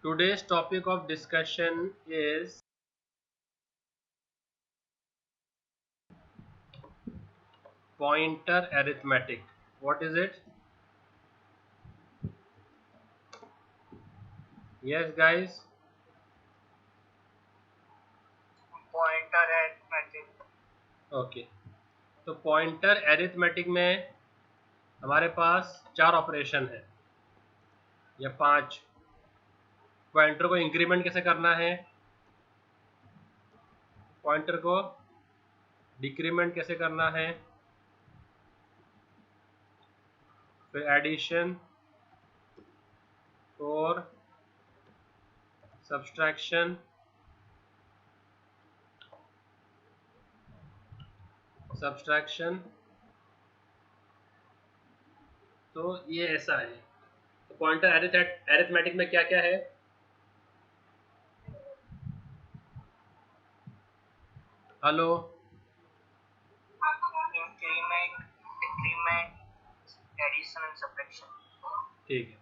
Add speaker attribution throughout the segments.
Speaker 1: Today's topic of discussion is pointer arithmetic. What is it? Yes, guys.
Speaker 2: Pointer arithmetic.
Speaker 1: Okay, तो pointer arithmetic में हमारे पास 4 operation है या 5। Pointer को increment कैसे करना है, पॉइंटर को डिक्रीमेंट कैसे करना है, फिर एडिशन और सब्सट्रैक्शन, तो ये ऐसा है। तो पॉइंटर अरिथमेटिक में क्या क्या है? Hello,
Speaker 2: increment, decrement, addition and subtraction.
Speaker 1: ठीक है।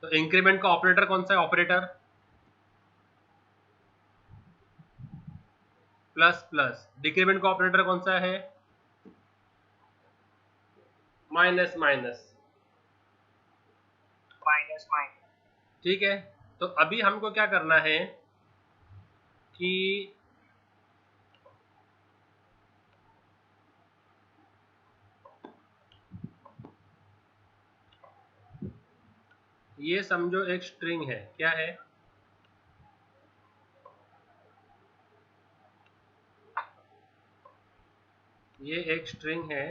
Speaker 1: तो इंक्रीमेंट का ऑपरेटर कौन सा है? Operator plus plus. डिक्रीमेंट का ऑपरेटर कौन सा है? Minus minus.
Speaker 2: Minus minus.
Speaker 1: ठीक है। तो अभी हमको क्या करना है कि ये समझो एक स्ट्रिंग है। क्या है? ये एक स्ट्रिंग है।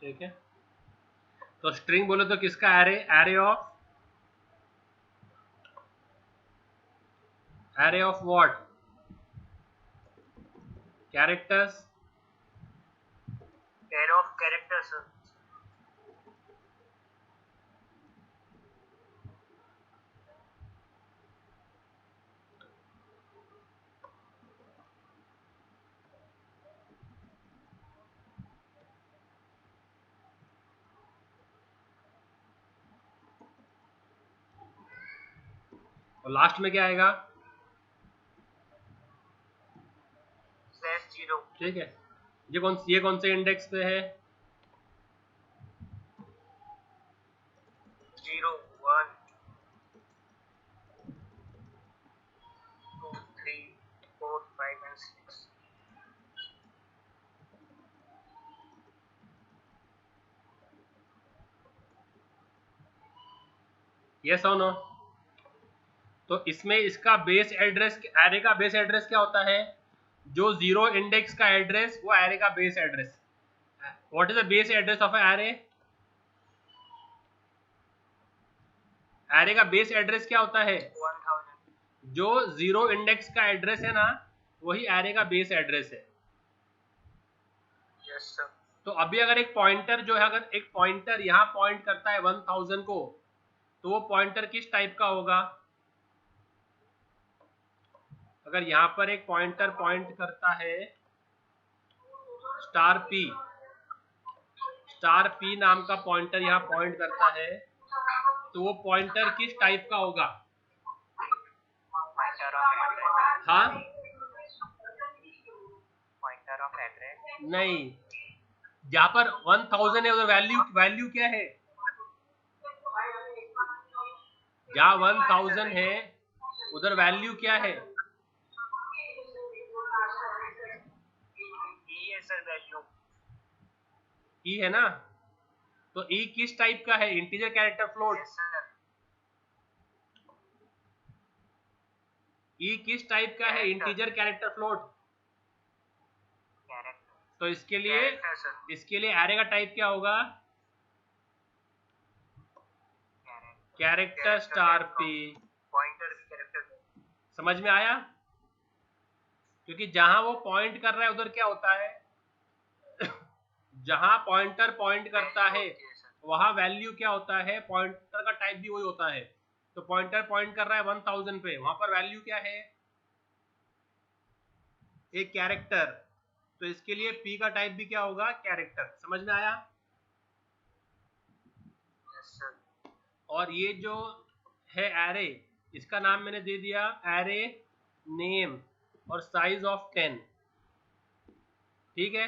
Speaker 1: ठीक है। तो स्ट्रिंग बोले तो किसका array? Array of what? Characters.
Speaker 2: Array of characters.
Speaker 1: और लास्ट में क्या आएगा?
Speaker 2: Slash zero.
Speaker 1: ठीक है। ये कौन से इंडेक्स पे है?
Speaker 2: 0 1 2 3 4 5 and 6।
Speaker 1: यस और नो? तो इसमें इसका बेस एड्रेस, एरे का बेस एड्रेस क्या होता है? जो 0 इंडेक्स का एड्रेस वो एरे का base address. What is the base address of array? Array का बेस एड्रेस क्या होता है?
Speaker 2: 1000।
Speaker 1: जो 0 इंडेक्स का एड्रेस है ना, वही एरे का बेस एड्रेस है।
Speaker 2: Yes sir.
Speaker 1: तो अभी अगर एक पॉइंटर जो है, अगर एक पॉइंटर यहाँ पॉइंट करता है 1000 को, तो वो पॉइंटर किस टाइप का होगा? अगर यहाँ पर एक पॉइंटर पॉइंट करता है स्टार पी नाम का पॉइंटर यहाँ पॉइंट करता है, तो वो पॉइंटर किस टाइप का होगा?
Speaker 2: Pointer of address.
Speaker 1: हाँ,
Speaker 2: पॉइंटर ऑफ एड्रेस।
Speaker 1: नहीं, जहाँ पर 1000 है उधर वैल्यू क्या है? जहाँ 1000 है उधर वैल्यू क्या है?
Speaker 2: ई है सर वैल्यू।
Speaker 1: ई है ना? तो ई किस टाइप का है? Integer, character, float?
Speaker 2: Yes sir.
Speaker 1: E किस टाइप का है? Integer, character, float?
Speaker 2: कैरेक्टर।
Speaker 1: तो इसके
Speaker 2: कैरेक्टर
Speaker 1: लिए एरे का टाइप क्या होगा? Character star p.
Speaker 2: पॉइंटर की कैरेक्टर।
Speaker 1: समझ में आया? क्योंकि जहां वो पॉइंट कर रहा है उधर क्या होता है? जहां पॉइंटर पॉइंट करता है वहां वैल्यू क्या होता है? पॉइंटर का टाइप भी वही होता है। तो पॉइंटर पॉइंट कर रहा है 1000 पे, वहां पर वैल्यू क्या है? एक कैरेक्टर। तो इसके लिए p का टाइप भी क्या होगा, कैरेक्टर। समझ में आया?
Speaker 2: Yes sir.
Speaker 1: और ये जो है एरे, इसका नाम मैंने दे दिया एरे नेम और साइज ऑफ 10। ठीक है,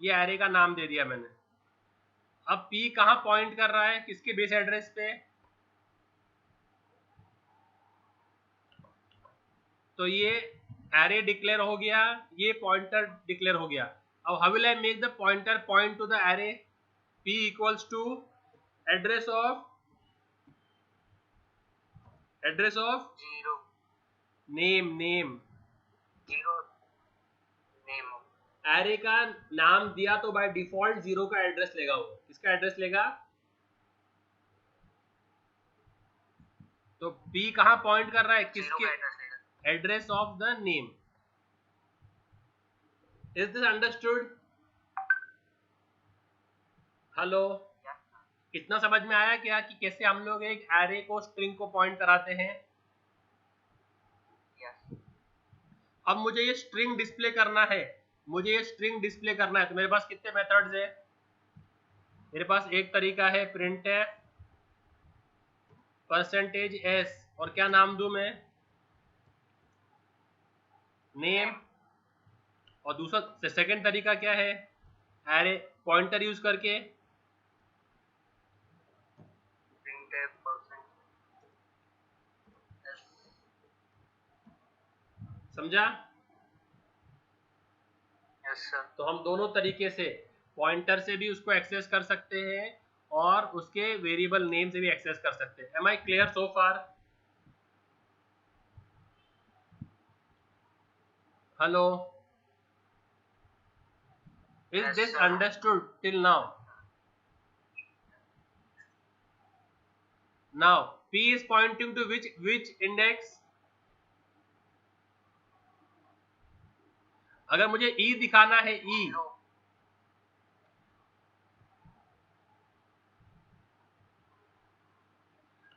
Speaker 1: ये एरे का नाम दे दिया मैंने। अब p कहाँ पॉइंट कर रहा है, किसके बेस एड्रेस पे? तो ये एरे डिक्लेयर हो गया, ये पॉइंटर डिक्लेयर हो गया। अब how will I make the pointer point to the array? p equals to address of
Speaker 2: zero
Speaker 1: name.
Speaker 2: Zero name.
Speaker 1: Array का नाम दिया तो बाय डिफॉल्ट 0 का एड्रेस लेगा वो। किसका एड्रेस लेगा? तो p कहाँ पॉइंट कर रहा है, किसके? Address of the name. Is this understood? Hello, इतना समझ में आया क्या कि कैसे हम लोग एक एरे को स्ट्रिंग को पॉइंट कराते हैं? अब मुझे ये स्ट्रिंग डिस्प्ले करना है, तो मेरे पास कितने मेथड्स है? मेरे पास एक तरीका है printf %s और क्या नाम दूं मैं, नेम। और दूसरा सेकंड तरीका क्या है, एरे पॉइंटर यूज करके। समझा?
Speaker 2: Yes sir.
Speaker 1: तो हम दोनों तरीके से, पॉइंटर से भी उसको एक्सेस कर सकते हैं और उसके वेरिएबल नेम से भी एक्सेस कर सकते हैं। Am I clear so far? Hello, is this understood till now? Now p is pointing to which index? अगर मुझे e दिखाना है, e,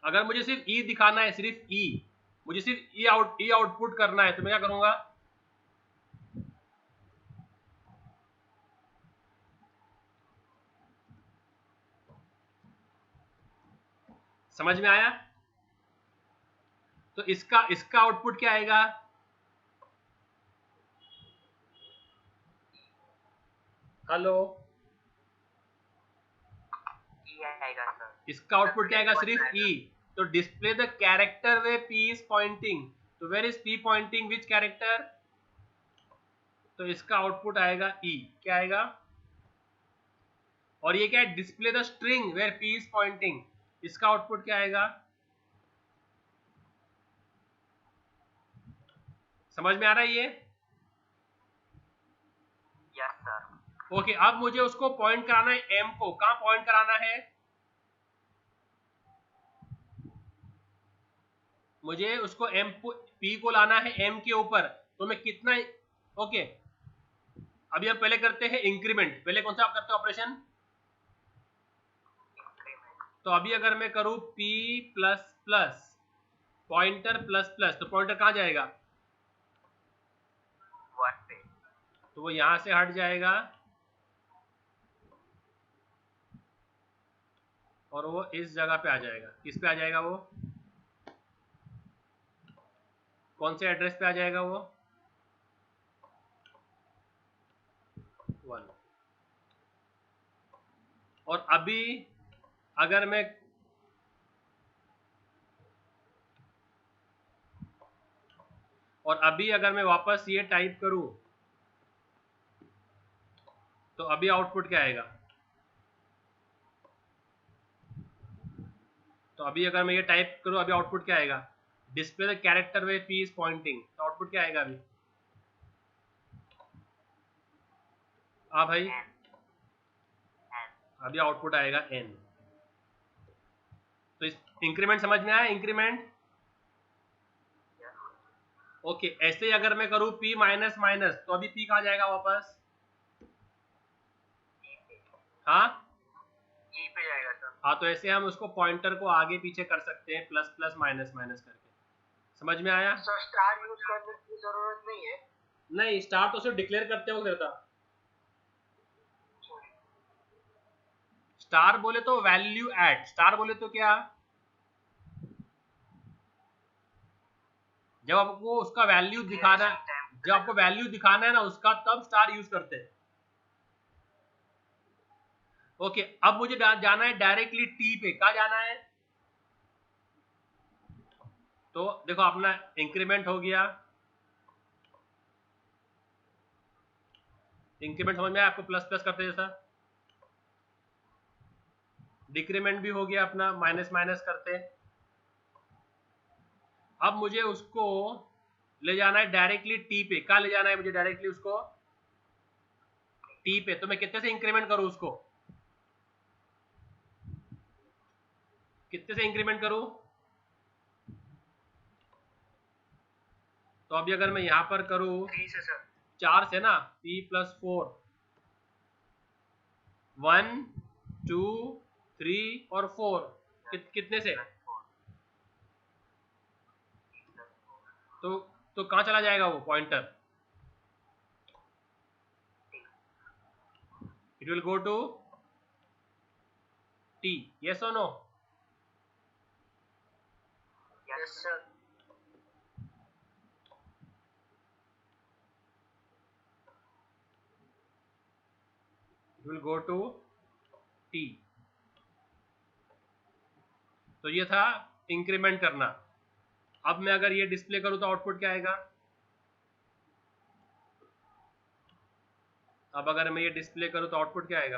Speaker 1: अगर मुझे सिर्फ e दिखाना है, सिर्फ e, मुझे सिर्फ e आउटपुट करना है, तो मैं क्या करूंगा? समझ में आया? तो इसका आउटपुट क्या आएगा? हेलो,
Speaker 2: आएगा सर।
Speaker 1: इसका आउटपुट क्या आएगा? सिर्फ e। तो display the character way p is pointing. तो where is p pointing, which character? तो इसका आउटपुट आएगा e। क्या आएगा? और ये क्या है? Display the string where p is pointing. इसका आउटपुट क्या आएगा? समझ में आ रहा है ये?
Speaker 2: Yes sir.
Speaker 1: ओके, अब मुझे उसको पॉइंट कराना है m को। कहां पॉइंट कराना है? मुझे उसको p को लाना है m के ऊपर। तो मैं कितना, ओके, अभी हम पहले करते हैं इंक्रीमेंट। पहले कौन सा आप करते हो ऑपरेशन? तो अभी अगर मैं करूं p plus plus pointer plus plus, तो पॉइंटर कहां जाएगा?
Speaker 2: 1 पे।
Speaker 1: तो वो यहां से हट जाएगा और वो इस जगह पे आ जाएगा। किस पे आ जाएगा वो? कौन से एड्रेस पे आ जाएगा वो? 1। और अभी अगर मैं वापस ये टाइप करूं, तो अभी आउटपुट क्या आएगा? तो अभी अगर मैं ये टाइप करूं, अभी आउटपुट क्या आएगा? Display the character way p is pointing. तो आउटपुट क्या आएगा अभी? हाँ भाई, अभी आउटपुट आएगा n। तो इस इंक्रीमेंट समझ में आया? Increment okay. ऐसे ही अगर मैं करूं p माइनस माइनस, तो अभी p कहाँ जाएगा वापस? हाँ
Speaker 2: ई पे जाएगा सर।
Speaker 1: हाँ, तो ऐसे हम उसको पॉइंटर को आगे पीछे कर सकते हैं, प्लस प्लस माइनस माइनस करके। समझ में आया?
Speaker 2: सर स्टार यूज करने की जरूरत नहीं है।
Speaker 1: नहीं, स्टार तो सिर्फ डिक्लेयर करते वक्त रहता। स्टार बोले तो वैल्यू एड, स्टार बोले तो क्या, जब आपको उसका वैल्यू दिखाना, जब आपको वैल्यू दिखाना है ना उसका, तब स्टार यूज करते हैं। ओके, अब मुझे जाना है डायरेक्टली टी पे। कहा जाना है? तो देखो अपना इंक्रीमेंट हो गया, इंक्रीमेंट समझ में आपको, प्लस प्लस करते जैसा। डिक्रीमेंट भी हो गया अपना, माइनस माइनस करते। अब मुझे उसको ले जाना है डायरेक्टली टी पे। कहा ले जाना है मुझे डायरेक्टली उसको? टी पे। तो मैं कितने से इंक्रीमेंट करूं उसको? कितने से इंक्रीमेंट करूं? तो अभी अगर मैं यहां पर करूं
Speaker 2: 3 से सर।
Speaker 1: 4 से ना, p प्लस 4, 1 2 3 और 4, कितने से? तो कहां चला जाएगा वो pointer? It will go to t, yes or no?
Speaker 2: Yes sir.
Speaker 1: It will go to t। तो ये था इंक्रीमेंट करना। अब मैं अगर ये डिस्प्ले करूं तो आउटपुट क्या आएगा? अब अगर मैं ये डिस्प्ले करूं तो आउटपुट क्या आएगा?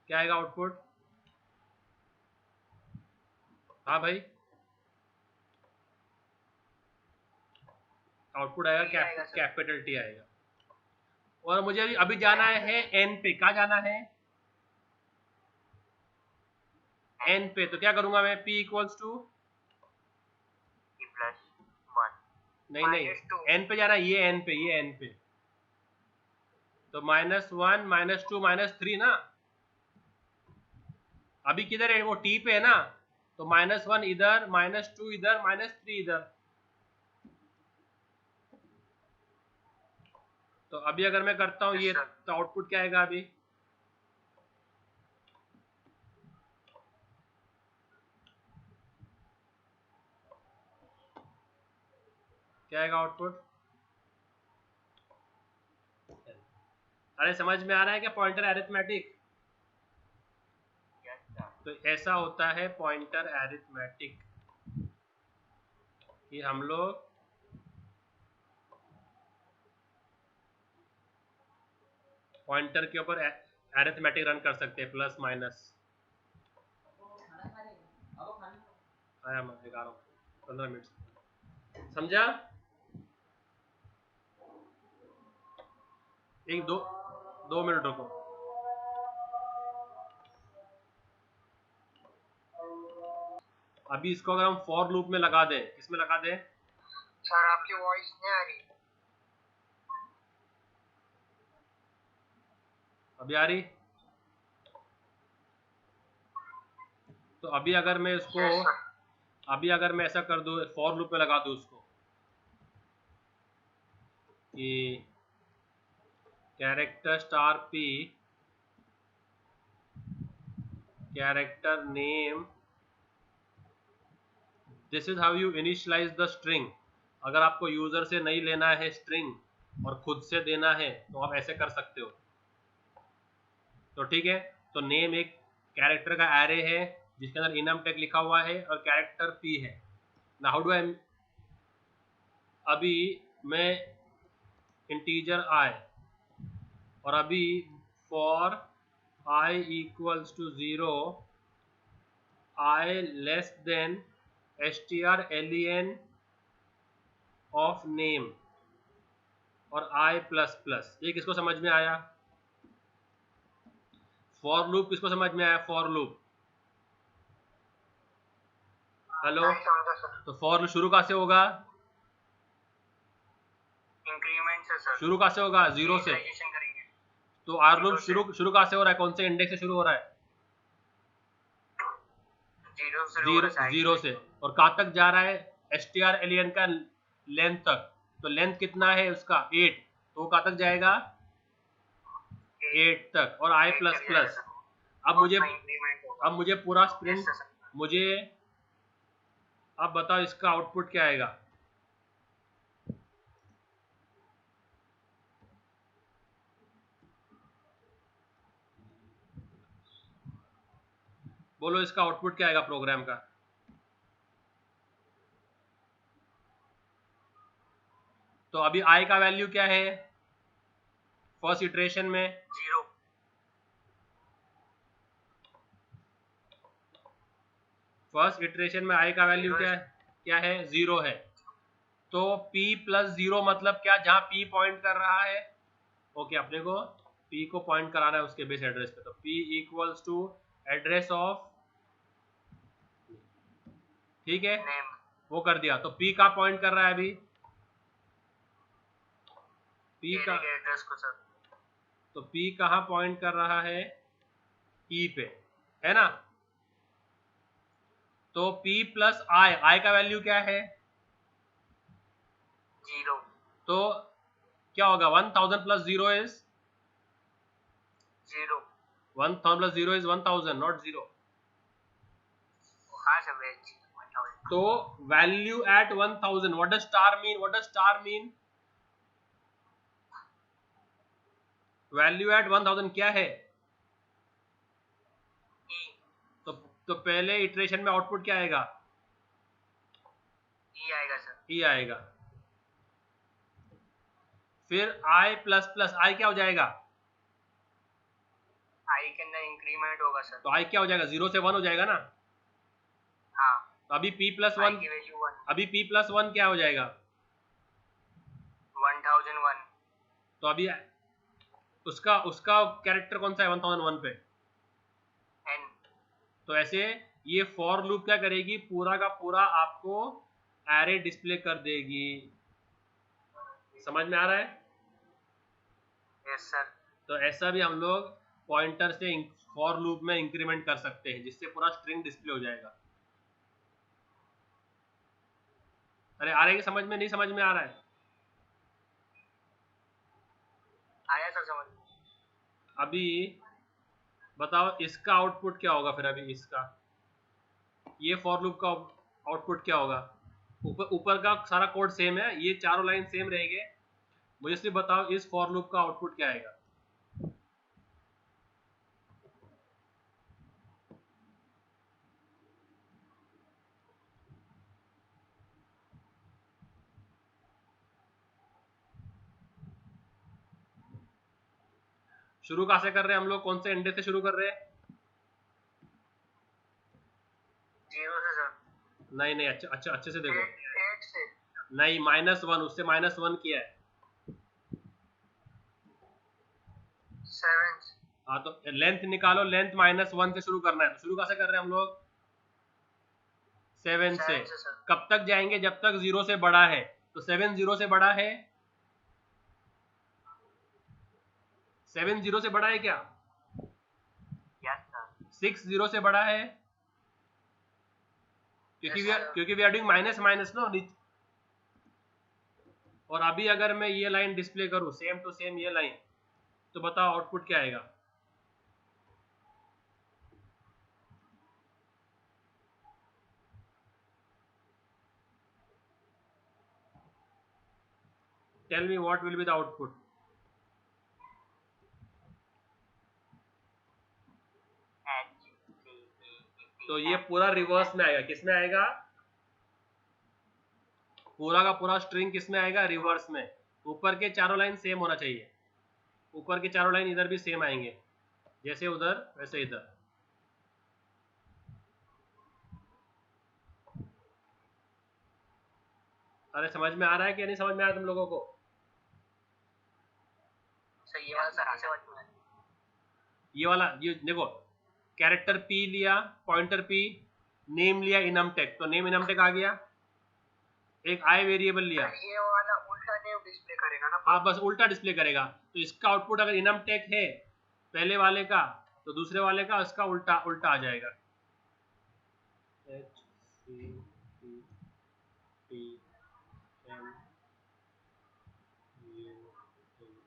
Speaker 1: क्या आएगा आउटपुट? हाँ भाई, आउटपुट आएगा कैपिटल टी आएगा। और मुझे अभी जाना है एन पे। कहा जाना है? एन पे। तो क्या करूंगा मैं? p इक्वल्स टू,
Speaker 2: प्लस 1
Speaker 1: नहीं एन पे जाना, ये एन पे, ये एन पे। तो -1 -2 -3 ना। अभी किधर है वो? टी पे है ना। तो -1 इधर, -2 इधर, -3 इधर। तो अभी अगर मैं करता हूँ ये, तो आउटपुट क्या आएगा अभी? क्या आएगा आउटपुट? अरे समझ में आ रहा है क्या पॉइंटर एरिथमेटिक? तो ऐसा होता है पॉइंटर एरिथमेटिक, कि हम लोग पॉइंटर के ऊपर एरिथमेटिक रन कर सकते हैं, प्लस माइनस। आया मैं 15 मिनट, समझा? एक दो मिनट रुको। अभी इसको अगर हम फॉर लूप में लगा दें, किसमें लगा दें?
Speaker 2: सर आपकी वॉइस नहीं आ रही।
Speaker 1: अभी आ रही? तो अभी अगर मैं इसको, अभी अगर मैं ऐसा कर दूं, फॉर लूप में लगा दूं उसको, कि character star p, character name, this is how you initialise the string. अगर आपको यूजर से नहीं लेना है स्ट्रिंग और खुद से देना है, तो आप ऐसे कर सकते हो। तो ठीक है, तो नेम एक कैरेक्टर का एरे है जिसके अंदर इनम टैग लिखा हुआ है और कैरेक्टर p है। नाउ हाउ डू आई, अभी मैं इंटीजर i, और अभी for i equals to 0, i less than strlen of name और i प्लस प्लस। ये किसको समझ में आया? फॉर लूप किसको समझ में आया? For loop, hello? तो फॉर शुरू कहाँ से होगा?
Speaker 2: इंक्रीमेंट से सर।
Speaker 1: शुरू कहाँ से होगा? 0 से।
Speaker 2: करेंगे।
Speaker 1: तो आर लूप शुरू कहाँ से हो रहा है? कौन से इंडेक्स से शुरू हो रहा है?
Speaker 2: 0 से।
Speaker 1: 0 से। और कहाँ तक जा रहा है? strlen का लेंथ तक, तो लेंथ कितना है उसका 8, तो कहाँ तक जाएगा 8 तक, और i प्लस प्लस। अब मुझे पूरा स्प्रिंट, मुझे अब बताओ इसका आउटपुट क्या आएगा। बोलो इसका आउटपुट क्या आएगा प्रोग्राम का। तो अभी i का वैल्यू क्या है फर्स्ट इटरेशन में
Speaker 2: 0।
Speaker 1: फर्स्ट इटरेशन में i का वैल्यू क्या है 0 है। तो p प्लस 0 मतलब क्या, जहां p पॉइंट कर रहा है, ओके अपने को p को पॉइंट कराना है उसके बेस एड्रेस पे, तो p equals to address of, ठीक है वो कर दिया। तो p का पॉइंट कर रहा है अभी, p का
Speaker 2: एड्रेस को सर,
Speaker 1: तो p कहाँ पॉइंट कर रहा है e पे, है ना। तो p प्लस i का वैल्यू क्या है
Speaker 2: 0।
Speaker 1: तो क्या होगा 1000 plus 0 is
Speaker 2: 0।
Speaker 1: 1000 plus 0 is 1000 not 0।
Speaker 2: हाँ सर, 1000।
Speaker 1: तो value at 1000, what does star mean, what does star mean, value at 1000 क्या है। तो पहले इटरेशन में आउटपुट क्या आएगा
Speaker 2: ई आएगा सर,
Speaker 1: ई आएगा। फिर i प्लस प्लस i क्या हो जाएगा,
Speaker 2: आई के अंदर इंक्रीमेंट होगा सर,
Speaker 1: तो i क्या हो जाएगा 0 से 1 हो जाएगा ना।
Speaker 2: हाँ
Speaker 1: तो अभी p प्लस
Speaker 2: आई
Speaker 1: 1,
Speaker 2: की वैल्यू 1,
Speaker 1: अभी p प्लस 1 क्या हो जाएगा
Speaker 2: 1001।
Speaker 1: तो अभी उसका कैरेक्टर कौन सा है 1001 पे।
Speaker 2: एन।
Speaker 1: तो ऐसे ये फॉर लूप क्या करेगी, पूरा का पूरा आपको एरे डिस्प्ले कर देगी। समझ में आ रहा है।
Speaker 2: Yes sir.
Speaker 1: तो ऐसा भी हम लोग पॉइंटर से फॉर लूप में इंक्रीमेंट कर सकते हैं, जिससे पूरा स्ट्रिंग डिस्प्ले हो जाएगा। अरे आ रहा है कि समझ में, नहीं समझ में आ रहा है।
Speaker 2: आया सर समझ।
Speaker 1: अभी बताओ इसका आउटपुट क्या होगा फिर, अभी इसका ये फॉर लूप का आउटपुट क्या होगा। ऊपर का सारा कोड सेम है, ये चारों लाइन सेम रहेंगे, मुझे सिर्फ बताओ इस फॉर लूप का आउटपुट क्या आएगा। शुरू कहाँ से कर रहे हैं हम लोग, कौन से इंडेक्स से शुरू कर रहे हैं।
Speaker 2: 0 से सर।
Speaker 1: नहीं नहीं, अच्छा अच्छे से देखो।
Speaker 2: 8 से
Speaker 1: नहीं -1, उससे -1 किया है।
Speaker 2: 7।
Speaker 1: हाँ तो लेंथ निकालो, लेंथ -1 से शुरू करना है, तो शुरू कहाँ से कर रहे हैं हम लोग 7 से।
Speaker 2: सर।
Speaker 1: कब तक जाएंगे, जब तक 0 से बड़ा है। तो 7 0 से बड़ा है, 7 0 से बड़ा है क्या,
Speaker 2: यस सर।
Speaker 1: 6 0 से बड़ा है, क्योंकि we are doing minus minus no. और अभी अगर मैं ये लाइन डिस्प्ले करूं सेम टू सेम ये लाइन, तो बताओ आउटपुट क्या आएगा। Tell me what will be the output. तो ये पूरा रिवर्स में आएगा, किस में आएगा, पूरा का पूरा स्ट्रिंग किस में आएगा रिवर्स में। ऊपर के चारों लाइन सेम होना चाहिए, ऊपर के चारों लाइन इधर भी सेम आएंगे, जैसे उधर वैसे इधर। अरे समझ में आ रहा है कि नहीं समझ में आ रहा तुम लोगों को।
Speaker 2: ये वाला सर समझ में,
Speaker 1: ये वाला ये देखो, कैरेक्टर p लिया, पॉइंटर p, नेम लिया इनमटेक, तो नेम इनमटेक आ गया। एक i वेरिएबल लिया,
Speaker 2: ये वाला उल्टा नेम डिस्प्ले करेगा ना।
Speaker 1: हाँ बस उल्टा डिस्प्ले करेगा। तो इसका आउटपुट अगर इनमटेक है पहले वाले का, तो दूसरे वाले का उसका उल्टा उल्टा आ जाएगा।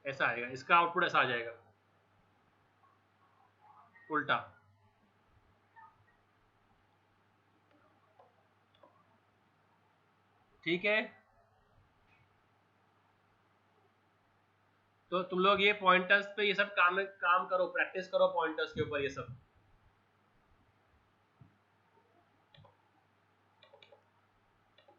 Speaker 1: ऐसा आएगा, इसका आउटपुट ऐसा आ जाएगा उल्टा। ठीक है, तो तुम लोग ये पॉइंटर्स पे ये सब काम काम करो, प्रैक्टिस करो पॉइंटर्स के ऊपर ये सब।